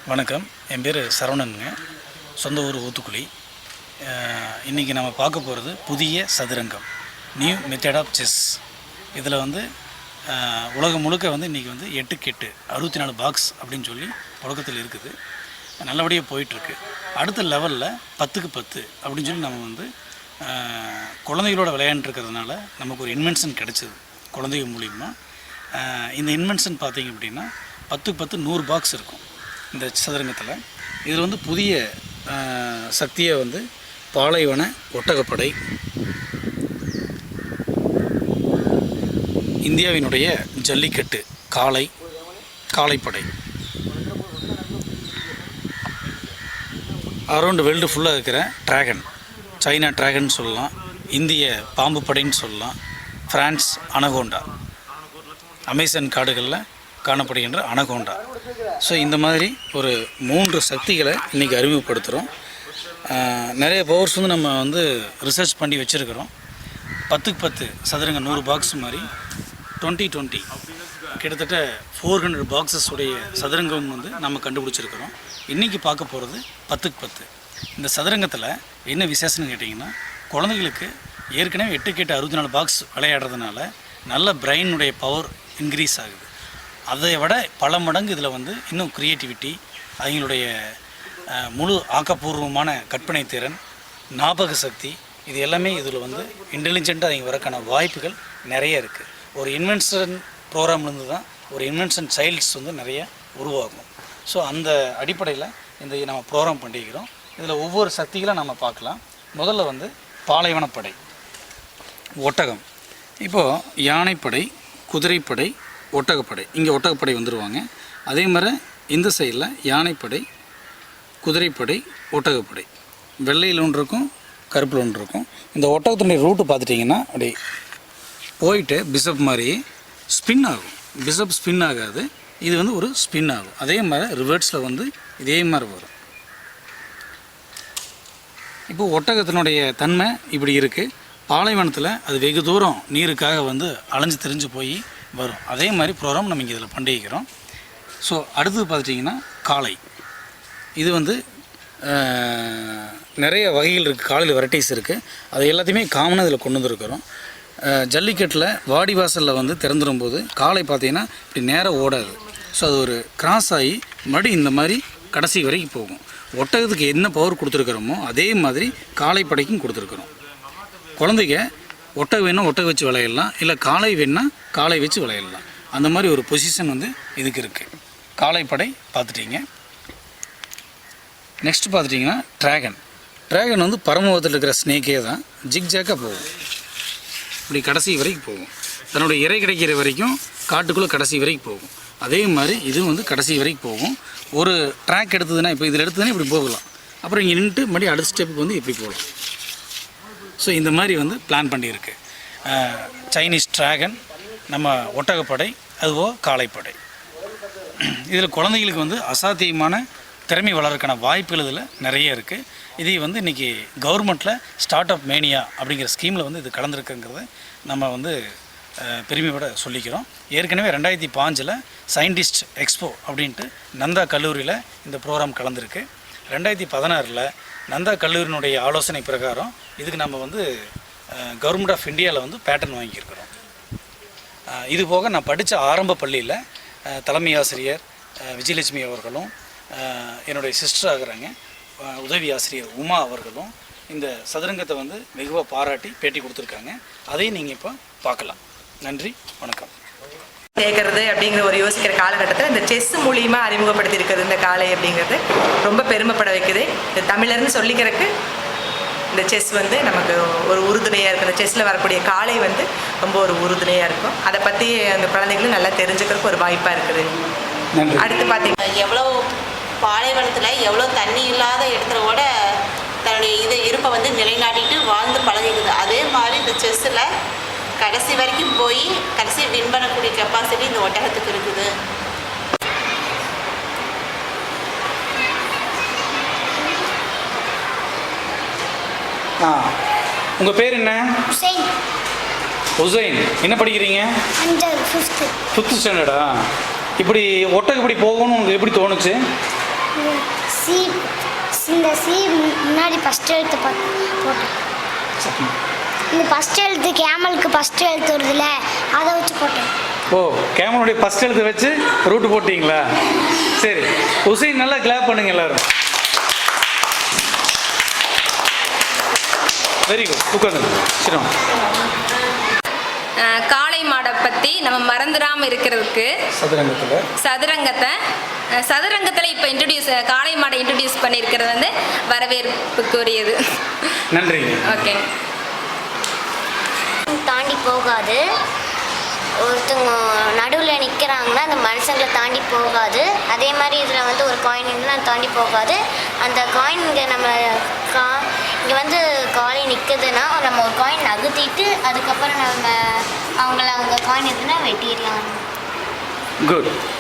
வணக்கம். என் பேர் சரவணனுங்க. சொந்த ஊர் ஊத்துக்குளி. இன்றைக்கி நம்ம பார்க்க போகிறது புதிய சதுரங்கம், நியூ மெத்தட் ஆஃப் செஸ். இதில் உலகம் முழுக்க இன்றைக்கி 8x8 64 பாக்ஸ் அப்படின்னு சொல்லி புழக்கத்தில் இருக்குது. நல்லபடியாக போயிட்டுருக்கு. அடுத்த லெவலில் 10x10 அப்படின்னு சொல்லி நம்ம குழந்தைகளோட விளையாண்டுருக்கிறதுனால நமக்கு ஒரு இன்வென்ஷன் கிடச்சிது குழந்தைங்க மூலிமா. இந்த இன்வென்ஷன் பார்த்திங்க அப்படின்னா 10x10 100 பாக்ஸ் இருக்கும் இந்த சதுரங்கத்தில். இதில் புதிய சக்தியை பாலைவன ஒட்டகப்படை, இந்தியாவினுடைய ஜல்லிக்கட்டு காளைப்படை, அரௌண்ட் வேர்ல்டு ஃபுல்லாக இருக்கிற டிராகன், சைனா டிராகன் சொல்லலாம், இந்திய பாம்பு படைன்னு சொல்லலாம், ஃப்ரான்ஸ் அனகோண்டா, அமேசான் காடுகளில் காணப்படுகின்ற அனகோண்டா. ஸோ இந்த மாதிரி ஒரு 3 சக்திகளை இன்றைக்கி அறிமுகப்படுத்துகிறோம். நிறைய பவர்ஸ் நம்ம ரிசர்ச் பண்ணி வச்சுருக்கிறோம். 10x10 சதுரங்க 100 பாக்ஸ் மாதிரி 2020 கிட்டத்தட்ட 400 பாக்ஸஸ் உடைய சதுரங்கம் நம்ம கண்டுபிடிச்சிருக்கிறோம். இன்றைக்கி பார்க்க போகிறது 10x10. இந்த சதுரங்கத்தில் என்ன விசேஷம்னு கேட்டிங்கன்னா, குழந்தைகளுக்கு ஏற்கனவே 8x8 64 பாக்ஸ் விளையாடுறதுனால நல்ல பிரெயினுடைய பவர் இன்க்ரீஸ் ஆகுது. அதை விட பல மடங்கு இதில் இன்னும் க்ரியேட்டிவிட்டி, அவங்களுடைய முழு ஆக்கப்பூர்வமான கற்பனை திறன், ஞாபக சக்தி, இது எல்லாமே இதில் இன்டெலிஜென்ட்டாக அவங்க வரக்கான வாய்ப்புகள் நிறைய இருக்குது. ஒரு இன்வென்ஷன் ப்ரோக்ராம்லேருந்து தான் ஒரு இன்வென்ஷன் சைல்ட்ஸ் நிறைய உருவாகும். ஸோ அந்த அடிப்படையில் இந்த நம்ம ப்ரோக்ராம் பண்ணிக்கிறோம். இதில் ஒவ்வொரு சக்திகளை நம்ம பார்க்கலாம். முதல்ல பாலைவனப்படை, ஒட்டகம். இப்போது யானைப்படை, குதிரைப்படை, ஒட்டகப்படை. இங்கே ஒட்டகப்படை வந்துடுவாங்க. அதே மாதிரி இந்த சைடில் யானைப்படை, குதிரைப்படை, ஒட்டகப்படை. வெள்ளையில் ஒன்று இருக்கும், கருப்பில் ஒன்று இருக்கும். இந்த ஒட்டகத்தினுடைய ரூட்டு பார்த்துட்டிங்கன்னா அப்படி போயிட்டு பிஷப் மாதிரி ஸ்பின் ஆகும். பிஷப் ஸ்பின் ஆகாது, இது ஒரு ஸ்பின் ஆகும். அதே மாதிரி ரிவர்ஸில் இதே மாதிரி வரும். இப்போது ஒட்டகத்தினுடைய தன்மை இப்படி இருக்குது. பாலைவனத்தில் அது வெகு தூரம் நீருக்காக அலைஞ்சு திரிஞ்சு போய் வரும். அதே மாதிரி ப்ரோக்ராம் நம்ம இங்கே இதில் பண்ணிக்கிறோம். ஸோ அடுத்தது பார்த்துட்டிங்கன்னா காளை. இது நிறைய வகைகள் இருக்குது, காளையில் வெரைட்டிஸ் இருக்குது. அது எல்லாத்தையுமே காமனாக இதில் கொண்டு வந்துருக்கிறோம். ஜல்லிக்கட்டில் வாடிவாசலில் திறந்துடும் போது காளை பார்த்திங்கன்னா இப்படி நேராக ஓடாது. ஸோ அது ஒரு கிராஸ் ஆகி மறுபடி இந்த மாதிரி கடைசி வரைக்கும் போகும். ஒட்டகத்துக்கு என்ன பவர் கொடுத்துருக்குறோமோ அதே மாதிரி காளைப்படைக்கும் கொடுத்துருக்குறோம். குழந்தைங்க ஒட்டகம் வேணால் ஒட்டகம் வச்சு விளையாடலாம், இல்லை காளை வேணால் காளை வச்சு விளையாடலாம். அந்த மாதிரி ஒரு பொசிஷன் இதுக்கு இருக்குது. காளைப்படை பார்த்துட்டிங்க. நெக்ஸ்ட் பார்த்துட்டிங்கன்னா ட்ராகன் பரமபதத்தில் இருக்கிற ஸ்னேக்கே தான். ஜிக்ஜாக்காக போகும், இப்படி கடைசி வரைக்கும் போகும். தன்னுடைய இறை கிடைக்கிற வரைக்கும் காட்டுக்குள்ளே கடைசி வரைக்கும் போகும். அதே மாதிரி இது கடைசி வரைக்கும் போகும். ஒரு ட்ராக் எடுத்ததுன்னா, இப்போ இதில் எடுத்ததுன்னா இப்படி போகலாம், அப்புறம் இங்கே நின்றுட்டு மறுபடியும் அடுத்த ஸ்டெப்புக்கு இப்படி போகலாம். ஸோ இந்த மாதிரி பிளான் பண்ணியிருக்கு. சைனீஸ் டிராகன், நம்ம ஒட்டகப்படை, அதுவோ காளைப்படை. இதில் குழந்தைகளுக்கு அசாத்தியமான திறமை வளர்றதுக்கான வாய்ப்புகள் இதில் நிறைய இருக்குது. இது இன்றைக்கி கவர்மெண்ட்டில் ஸ்டார்ட் அப் மேனியா அப்படிங்கிற ஸ்கீமில் இது கலந்துருக்குங்கிறத நம்ம பெருமையோட சொல்லிக்கிறோம். ஏற்கனவே 2005 சயின்டிஸ்ட் எக்ஸ்போ அப்படின்ட்டு நந்தா கல்லூரியில் இந்த ப்ரோக்ராம் கலந்துருக்கு. 2016 நந்தா கல்லூரியினுடைய ஆலோசனை பிரகாரம் இதுக்கு நம்ம கவர்மெண்ட் ஆஃப் இந்தியாவில் பேட்டன் வாங்கியிருக்கிறோம். இது போக நான் படித்த ஆரம்ப பள்ளியில் தலைமை ஆசிரியர் விஜயலட்சுமி அவர்களும், என்னுடைய சிஸ்டர் ஆகிறாங்க உதவி ஆசிரியர் உமா அவர்களும் இந்த சதுரங்கத்தை வெகுவாக பாராட்டி பேட்டி கொடுத்துருக்காங்க. அதையும் நீங்கள் இப்போ பார்க்கலாம். நன்றி, வணக்கம். கேட்கறது அப்படிங்கிற ஒரு யோசிக்கிற காலகட்டத்தில் இந்த செஸ் மூலியமாக அறிமுகப்படுத்தி இருக்கிறது இந்த காளை அப்படிங்கிறது ரொம்ப பெருமைப்பட வைக்குது. இந்த தமிழர்னு சொல்லிக்கிறதுக்கு இந்த செஸ் நமக்கு ஒரு உறுதுணையாக இருக்குது. இந்த செஸ்ஸில் வரக்கூடிய காளை ரொம்ப ஒரு உறுதுணையாக இருக்கும். அதை பற்றி அந்த குழந்தைகளும் நல்லா தெரிஞ்சுக்கிறதுக்கு ஒரு வாய்ப்பாக இருக்குது. அடுத்து பார்த்தீங்கன்னா, எவ்வளோ பாலைவனத்தில் எவ்வளோ தண்ணி இல்லாத இடத்துல கூட தன்னுடைய இருப்பை நிலைநாட்டிட்டு வாழ்ந்து பழகிக்குது. அதே மாதிரி இந்த செஸ்ஸில் கடைசி வரைக்கும் போய் கடைசி வின் பண்ணக்கூடிய கெப்பாசிட்டி இந்த ஒட்டகத்துக்கு இருக்குது. உங்கள் பேர் என்ன? ஹுசைன். என்ன படிக்கிறீங்க? 5th ஸ்டாண்டர்டா? இப்படி ஒட்டகம் இப்படி போகணும்னு உங்களுக்கு எப்படி தோணுச்சு? சி இந்த சி முன்னாடி ஃபஸ்ட் எழுத்து போட்டேன். இந்த ஃபஸ்ட் எழுத்து கேமலுக்கு ஃபஸ்ட் எழுத்து வருதுல்ல, அதை வச்சு போட்டேன். ஓ, கேமனுடைய ஃபஸ்ட் எழுத்து வச்சு ரூட்டு போட்டிங்களா? சரி, உசைன் நல்லா கிளாப் பண்ணுங்க எல்லாரும். Very good. உட்காந்து சிரம். காளை மாடை பற்றி நம்ம மறந்துடாமல் இருக்கிறதுக்கு சதுரங்கத்தில் இப்போ காளை மாடை இன்ட்ரடியூஸ் பண்ணியிருக்கிறது வந்து வரவேற்புக்குரியது. நன்றி. ஓகே. தாண்டி போகாது. ஒருத்தவங்க நடுவில் நிற்கிறாங்கன்னா அந்த மனுஷங்களை தாண்டி போகாது. அதே மாதிரி இதில் வந்து ஒரு காயின் இருந்தால் தாண்டி போகாது. அந்த காயின் இங்கே நம்ம இங்கே வந்து காலை நிற்குதுன்னா நம்ம ஒரு காயின் நகர்த்திட்டு அதுக்கப்புறம் நம்ம அவங்க காயின் எதுனா வெட்டிடலாம். குட்.